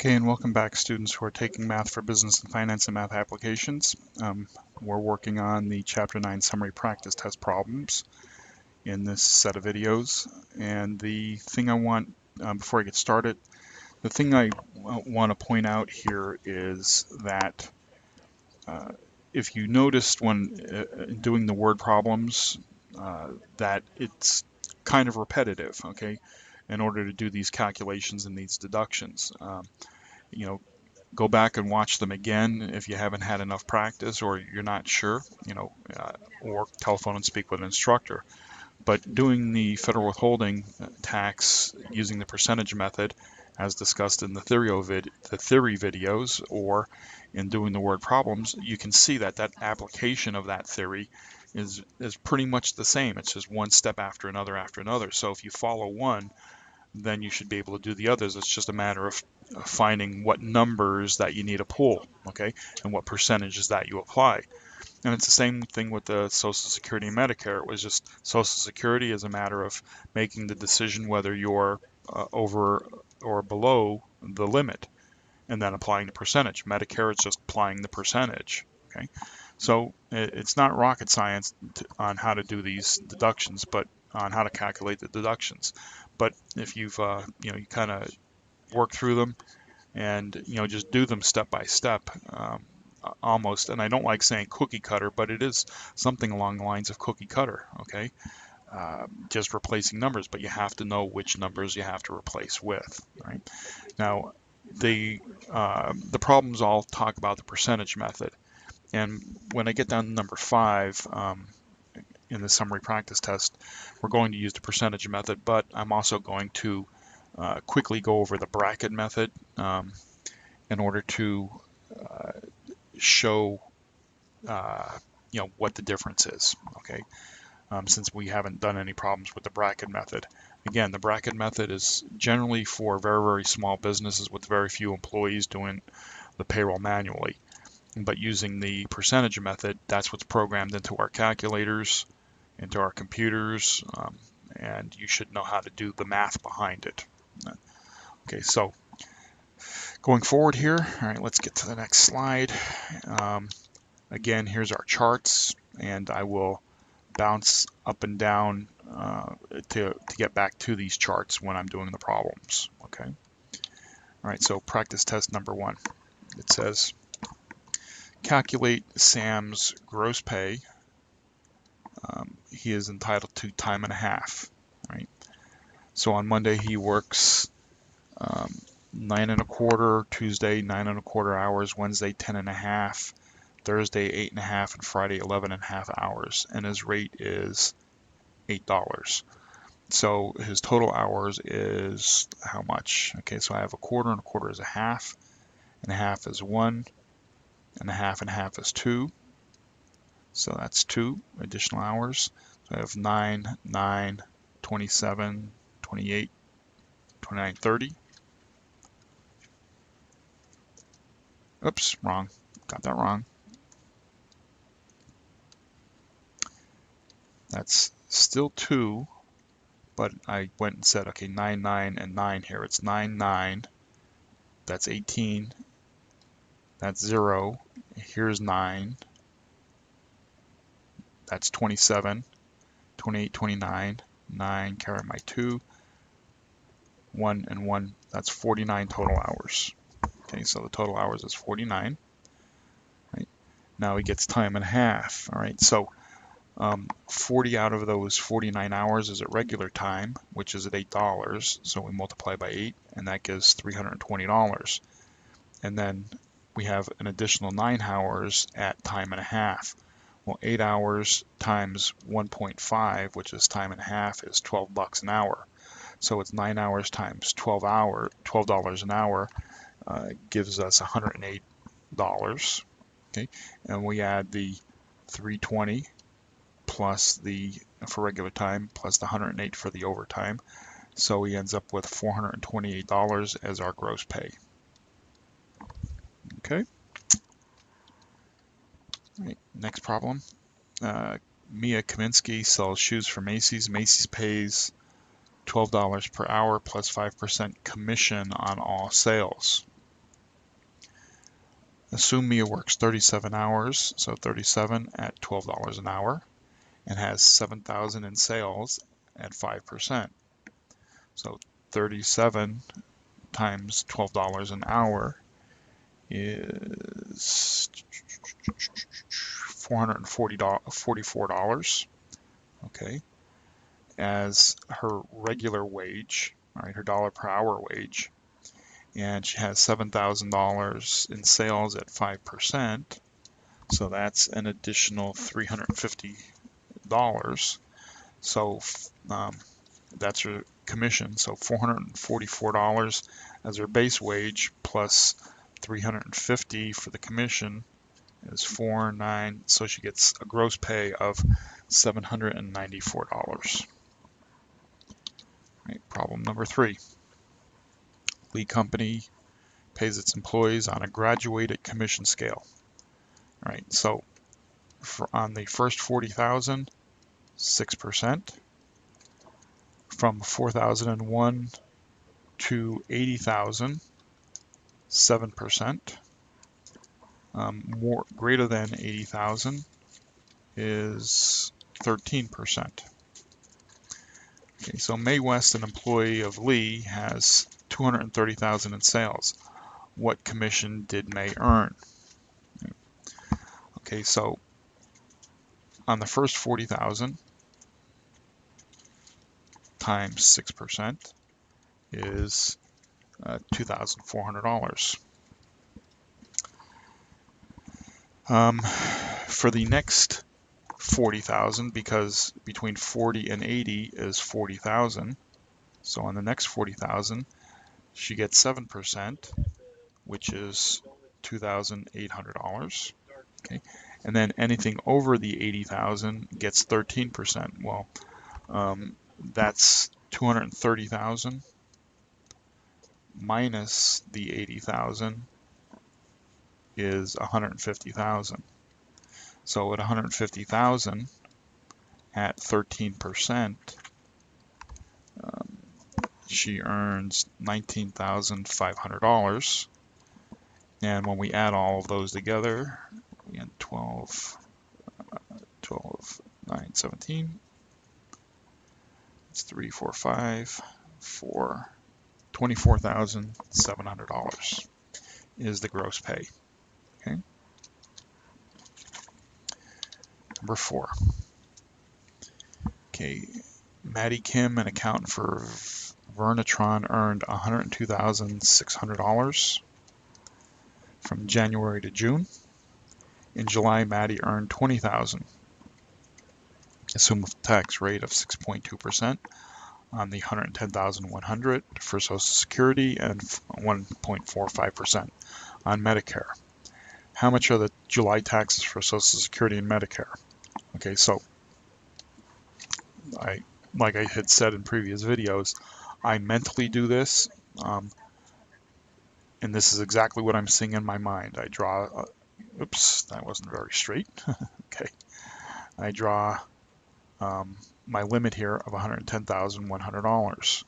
Okay, and welcome back, students who are taking Math for Business and Finance and Math Applications. We're working on the Chapter 9 Summary Practice Test problems in this set of videos. And the thing I want, before I get started, the thing I want to point out here is that if you noticed when doing the word problems that it's kind of repetitive, okay, in order to do these calculations and these deductions. You know, go back and watch them again if you haven't had enough practice or you're not sure, or telephone and speak with an instructor. But doing the federal withholding tax using the percentage method, as discussed in the theory videos, or in doing the word problems, you can see that that application of that theory is pretty much the same. It's just one step after another. So if you follow one, then you should be able to do the others. It's just a matter of finding what numbers that you need to pull, okay, and what percentages that you apply. And it's the same thing with the Social Security and Medicare. It was just Social Security is a matter of making the decision whether you're over or below the limit, and then applying the percentage. Medicare, it's just applying the percentage, okay? So it's not rocket science on how to do these deductions, but on how to calculate the deductions. But if you've, you kind of work through them and, just do them step by step, almost, and I don't like saying cookie cutter, but it is something along the lines of cookie cutter, okay? Just replacing numbers, but you have to know which numbers you have to replace with, right? Now, the problems all talk about the percentage method. And when I get down to number 5 in the summary practice test, we're going to use the percentage method, but I'm also going to quickly go over the bracket method in order to show what the difference is, okay? Since we haven't done any problems with the bracket method. Again, the bracket method is generally for very, very small businesses with very few employees doing the payroll manually. But using the percentage method, that's what's programmed into our calculators, into our computers, and you should know how to do the math behind it. Okay, so going forward here, all right, let's get to the next slide. Again, here's our charts, and I will bounce up and down to get back to these charts when I'm doing the problems, okay? All right, so practice test number 1. It says, calculate Sam's gross pay. He is entitled to time and a half, right? So on Monday he works 9 1/4, Tuesday 9 1/4 hours, Wednesday 10 1/2, Thursday 8 1/2, and Friday 11 1/2 hours, and his rate is $8. So his total hours is how much? Okay, so I have 1/4, and 1/4 is 1/2, and 1/2 is 1, and 1/2 is 2. So that's 2 additional hours. So I have 9, 9, 27, 28, 29, 30. Oops, wrong. Got that wrong. That's still 2, but I went and said, okay, 9, 9, and 9 here. It's 9, 9. That's 18. That's 0. Here's 9. That's 27, 28, 29, 9, carry my 2, 1, and 1. That's 49 total hours. Okay, so the total hours is 49. Right? Now he gets time and a half. All right, so 40 out of those 49 hours is at regular time, which is at $8. So we multiply by 8, and that gives $320. And then we have an additional 9 hours at time and a half. Well, 8 hours times 1.5, which is time and a half, is $12 an hour. So it's 9 hours times $12 an hour gives us $108. Okay, and we add the 320 plus for regular time plus the 108 for the overtime. So he ends up with $428 as our gross pay. Okay. Right, next problem. Mia Kaminsky sells shoes for Macy's. Macy's pays $12 per hour plus 5% commission on all sales. Assume Mia works 37 hours, so 37 at $12 an hour, and has 7,000 in sales at 5%. So 37 times $12 an hour is $444, okay, as her regular wage, all right, her dollar per hour wage, and she has $7,000 in sales at 5%, so that's an additional $350. So that's her commission, so $444 as her base wage plus $350 for the commission is $409, so she gets a gross pay of $794. Right, problem number 3. Lee Company pays its employees on a graduated commission scale. All right, so on the first 40,000, 6%. From 4,001 to 80,000, 7%. More greater than 80,000 is 13%. Okay, so Mae West, an employee of Lee, has 230,000 in sales. What commission did Mae earn? Okay, so on the first 40,000 times 6% is $2,400. For the next 40,000, because between 40 and 80 is 40,000, so on the next 40,000 she gets 7%, which is $2,800. Okay, and then anything over the 80,000 gets 13%. Well, that's 230,000 minus the 80,000 is 150,000. So at 150,000 at 13%, she earns $19,500. And when we add all of those together, we get 12, 9, 17. It's 3, 4, 5, 4, $24,700 is the gross pay. Okay. Number 4. Okay, Maddie Kim, an accountant for Vernatron, earned $102,600 from January to June. In July, Maddie earned $20,000. Assume a tax rate of 6.2% on the $110,100 for Social Security and 1.45% on Medicare. How much are the July taxes for Social Security and Medicare? Okay, so like I had said in previous videos, I mentally do this, and this is exactly what I'm seeing in my mind. I draw, oops, that wasn't very straight. Okay, I draw my limit here of $110,100.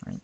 Right?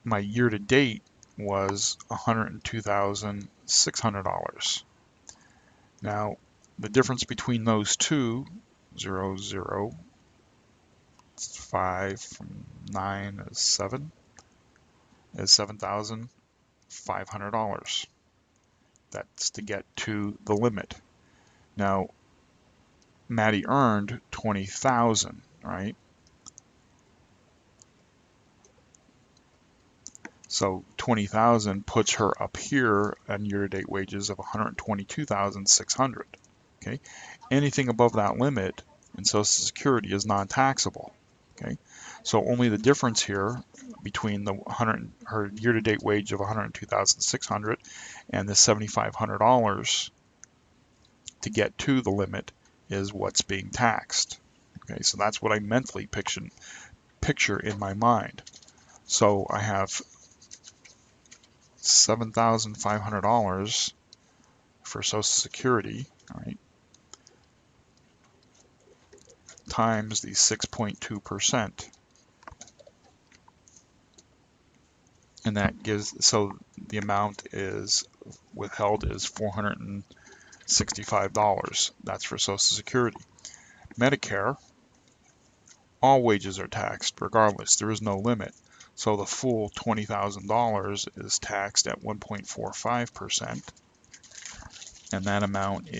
My year-to-date was $102,600. Now, the difference between those two, 0, 0, 5 from 9 is 7, is $7,500. That's to get to the limit. Now, Maddie earned $20,000, right? So $20,000 puts her up here on year-to-date wages of $122,600. Okay, anything above that limit in Social Security is non-taxable. Okay, so only the difference here between her year-to-date wage of $102,600 and the $7,500 to get to the limit is what's being taxed. Okay, so that's what I mentally picture in my mind. So I have $7,500 for Social Security, all right, times the 6.2%. and that gives, so the amount is withheld is $465. That's for Social Security. Medicare, all wages are taxed regardless. There is no limit. So the full $20,000 is taxed at 1.45%, and that amount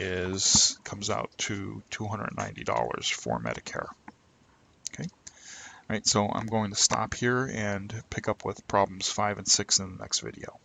comes out to $290 for Medicare. Okay. All right, so I'm going to stop here and pick up with problems 5 and 6 in the next video.